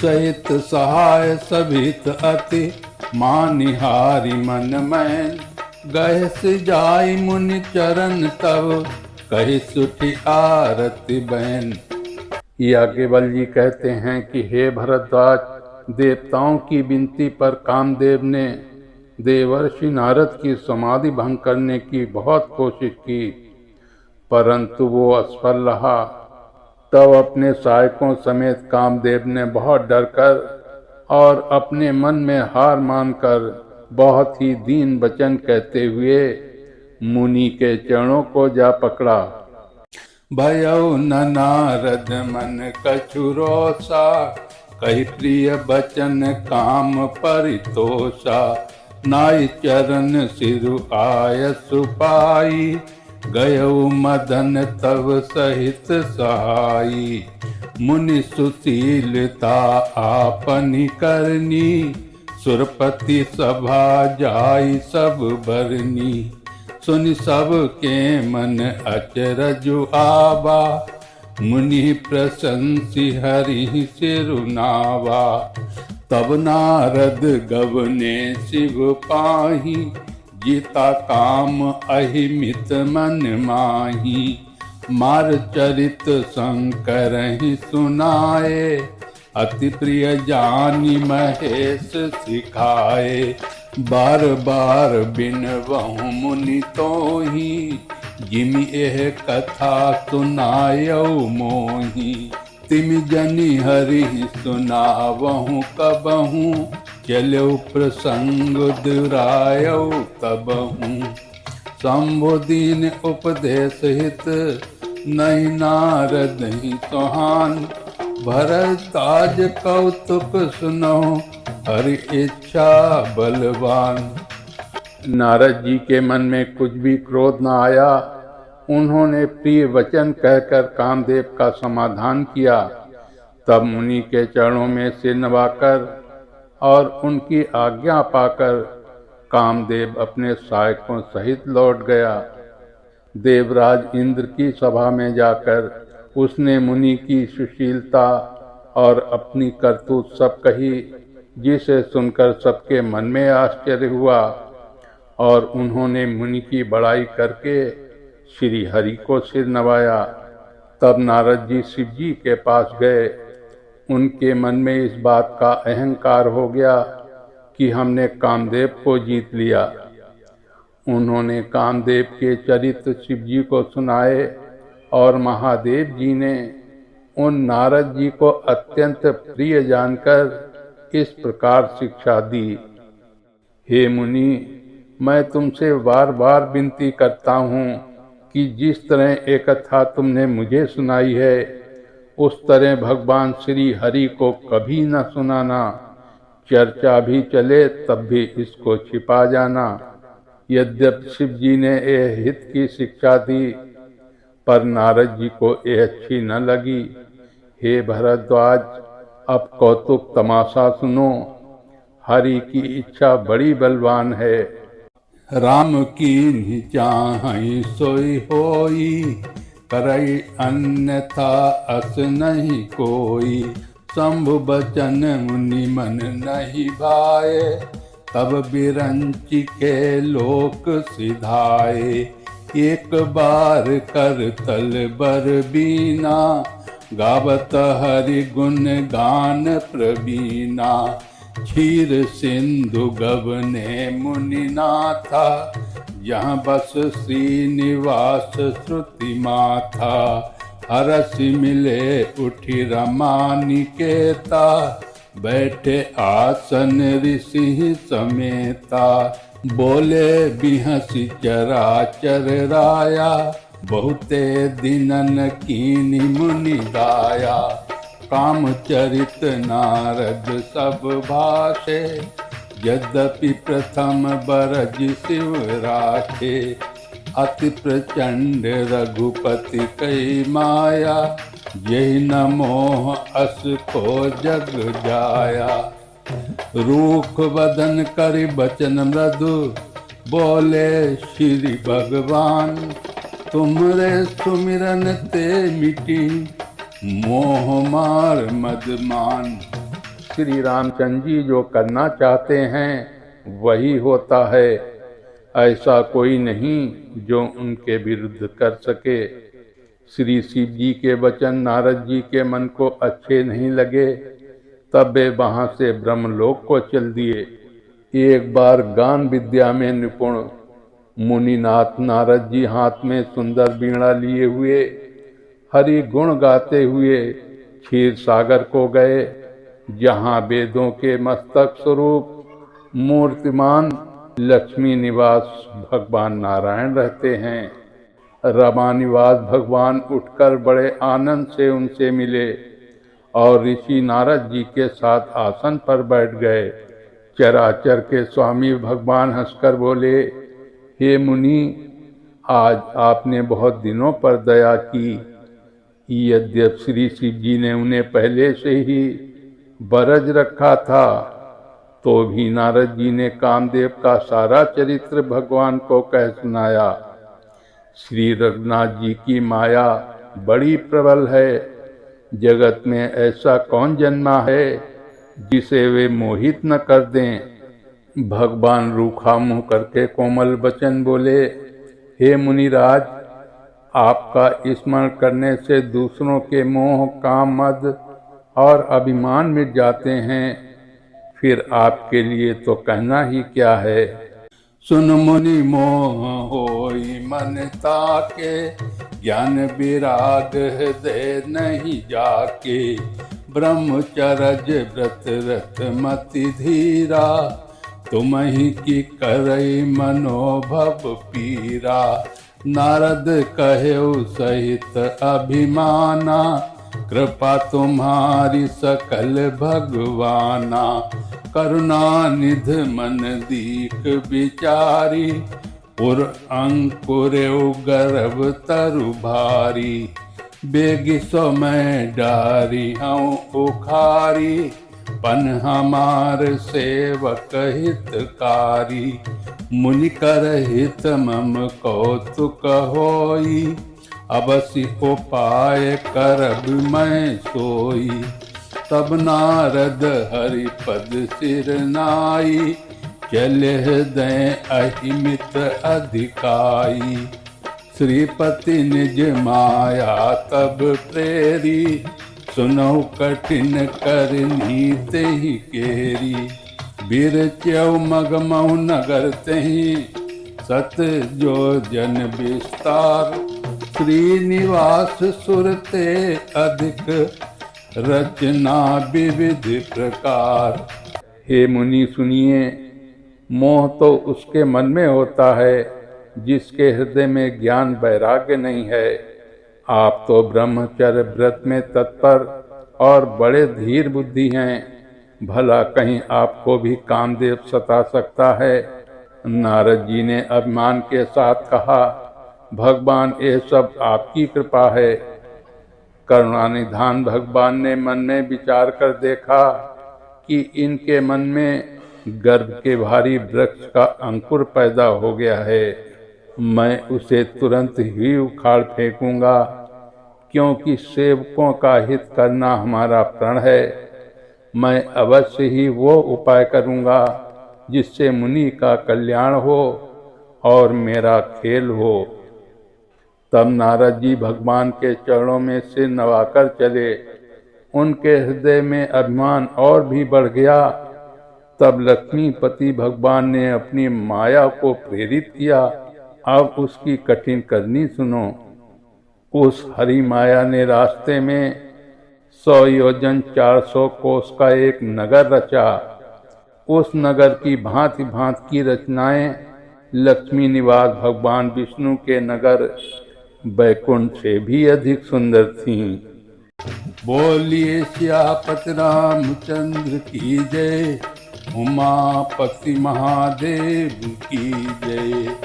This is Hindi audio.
सहित सहाय सभित अति मानिहारी मन मैन। गए सिजाई मुनि चरण तब कही सुठी आरती बैन। याज्ञवल्क्य जी कहते हैं कि हे भरद्वाज, देवताओं की विनती पर कामदेव ने देवर्षि नारद की समाधि भंग करने की बहुत कोशिश की, परंतु वो असफल रहा। तब अपने सहायकों समेत कामदेव ने बहुत डरकर और अपने मन में हार मानकर बहुत ही दीन वचन कहते हुए मुनि के चरणों को जा पकड़ा। भयउ न नारद मन कछु रोषा, कही प्रिय बचन काम परितोषा। नाई चरण सिरु आय सुपाई, गयउ मदन तव सहित सहाई। मुनि सुशीलता आपनि करनी, सुरपति सभा जाई सब बरनी। सुनि सब के मन अचरजु आवा, मुनि प्रशंसी हरि सिरुनावा। तब नारद गवने शिव पाही, जीता काम अहिमित मन माही। मार चरित शंकर ही सुनाए, अति प्रिय जानी महेश सिखाए। बार बार बिनवहु मुनि तोहि, जिमि एह कथा सुनायौ मोहि। तिमि जनि हरि सुनावहु कबहु, चलौ प्रसंग दुरायौ तबहु। शंभु दीन उपदेश हित, नहीं नारद ही सोहान। भरद्वाज कौतुक सुनो, हरि इच्छा बलवान। नारद जी के मन में कुछ भी क्रोध न आया। उन्होंने प्रिय वचन कहकर कामदेव का समाधान किया। तब मुनि के चरणों में सिर नवाकर और उनकी आज्ञा पाकर कामदेव अपने सहायकों सहित लौट गया। देवराज इंद्र की सभा में जाकर उसने मुनि की सुशीलता और अपनी करतूत सब कही, जिसे सुनकर सबके मन में आश्चर्य हुआ और उन्होंने मुनि की बड़ाई करके श्री हरि को सिर नवाया। तब नारद जी शिव जी के पास गए। उनके मन में इस बात का अहंकार हो गया कि हमने कामदेव को जीत लिया। उन्होंने कामदेव के चरित्र शिव जी को सुनाए और महादेव जी ने उन नारद जी को अत्यंत प्रिय जानकर इस प्रकार शिक्षा दी। हे मुनि, मैं तुमसे बार बार विनती करता हूँ कि जिस तरह एक कथा तुमने मुझे सुनाई है, उस तरह भगवान श्री हरि को कभी न सुनाना। चर्चा भी चले तब भी इसको छिपा जाना। यद्यपि शिव जी ने यह हित की शिक्षा दी, पर नारद जी को यह अच्छी न लगी। हे भरद्वाज, अब कौतुक तमाशा सुनो। हरि की इच्छा बड़ी बलवान है। राम की चाहि सोई होई, करई अन्यथा अस नहीं कोई। शंभु बचन मुनि मन नहीं भाए, तब बिरंचि के लोक सिधाए। एक बार कर तल बर बीना, गावत हरि गुण गान प्रवीणा। क्षीर सिंधु गवने मुनि नाथा, जहाँ बस श्रीनिवास श्रुति माथा। हरसि मिले उठि रमा निकेता, बैठे आसन ऋषि समेता। बोले बिहसि चराचर राया, बहुते दिनन कीनि मुनि दाया। काम चरित नारद सब भाषे, यद्यपि प्रथम बरज शिव राखे। अति प्रचंड रघुपति कई माया, यही न मोह अस को जग जाया। रूख वदन करि बचन मृदु, बोले श्री भगवान। तुमरे सुमिरन ते मिटी, मोह मार मदमान। श्री रामचंद्र जी जो करना चाहते हैं वही होता है। ऐसा कोई नहीं जो उनके विरुद्ध कर सके। श्री शिव जी के वचन नारद जी के मन को अच्छे नहीं लगे, तब वे वहां से ब्रह्मलोक को चल दिए। एक बार गान विद्या में निपुण मुनिनाथ नारद जी हाथ में सुंदर वीणा लिए हुए हरि गुण गाते हुए क्षीर सागर को गए, जहाँ वेदों के मस्तक स्वरूप मूर्तिमान लक्ष्मी निवास भगवान नारायण रहते हैं। रमा निवास भगवान उठकर बड़े आनंद से उनसे मिले और ऋषि नारद जी के साथ आसन पर बैठ गए। चराचर के स्वामी भगवान हंसकर बोले, हे मुनि, आज आपने बहुत दिनों पर दया की। यद्यपि श्री शिव जी ने उन्हें पहले से ही बरज रखा था, तो भी नारद जी ने कामदेव का सारा चरित्र भगवान को कह सुनाया। श्री रघुनाथ जी की माया बड़ी प्रबल है। जगत में ऐसा कौन जन्मा है जिसे वे मोहित न कर दें। भगवान रूखा मुंह करके कोमल वचन बोले, हे मुनिराज, आपका स्मरण करने से दूसरों के मोह, काम, मद और अभिमान मिट जाते हैं। फिर आपके लिए तो कहना ही क्या है। सुन मुनि मोह होई मन ताके, ज्ञान विराग हृदय नहीं जाके। ब्रह्मचर्य व्रत रत मति धीरा, तुम ही की करई मनोभव पीरा। नारद कहेउ सहित अभिमाना, कृपा तुम्हारी सकल भगवाना। करुणा निध मन दीख विचारी, पुर अंकुर गर्भ तरु भारी। बेगी सो मैं डारी हूँ उखारी, पन हमार सेवक हितकारी। मुनि कर हित मम कौतुक होई, अवश्य उपाय करब मैं सोई। तब नारद हरि पद सिर नाई, चले हृदय अहिमित अधिकाई। श्रीपति निज माया तब प्रेरी, सुनहु कठिन कर नीते ही केरी। बिरचौ मगमऊ नगर तहि, सत जो जन विस्तार। श्रीनिवास सुरते अधिक, रचना विविध प्रकार। हे मुनि सुनिए, मोह तो उसके मन में होता है जिसके हृदय में ज्ञान वैराग्य नहीं है। आप तो ब्रह्मचर्य व्रत में तत्पर और बड़े धीर बुद्धि हैं, भला कहीं आपको भी कामदेव सता सकता है। नारद जी ने अभिमान के साथ कहा, भगवान ये सब आपकी कृपा है। करुणानिधान भगवान ने मन में विचार कर देखा कि इनके मन में गर्भ के भारी वृक्ष का अंकुर पैदा हो गया है। मैं उसे तुरंत ही उखाड़ फेंकूंगा, क्योंकि सेवकों का हित करना हमारा प्रण है। मैं अवश्य ही वो उपाय करूंगा जिससे मुनि का कल्याण हो और मेरा खेल हो। तब नारद जी भगवान के चरणों में सिर नवाकर चले। उनके हृदय में अभिमान और भी बढ़ गया। तब लक्ष्मीपति भगवान ने अपनी माया को प्रेरित किया। अब उसकी कठिन करनी सुनो। उस हरि माया ने रास्ते में 100 योजन 400 कोस का एक नगर रचा। उस नगर की भांति भांति की रचनाएं लक्ष्मी निवास भगवान विष्णु के नगर बैकुंठ से भी अधिक सुंदर थीं। बोलिए सियापति रामचंद्र की जय, उमापति महादेव की जय।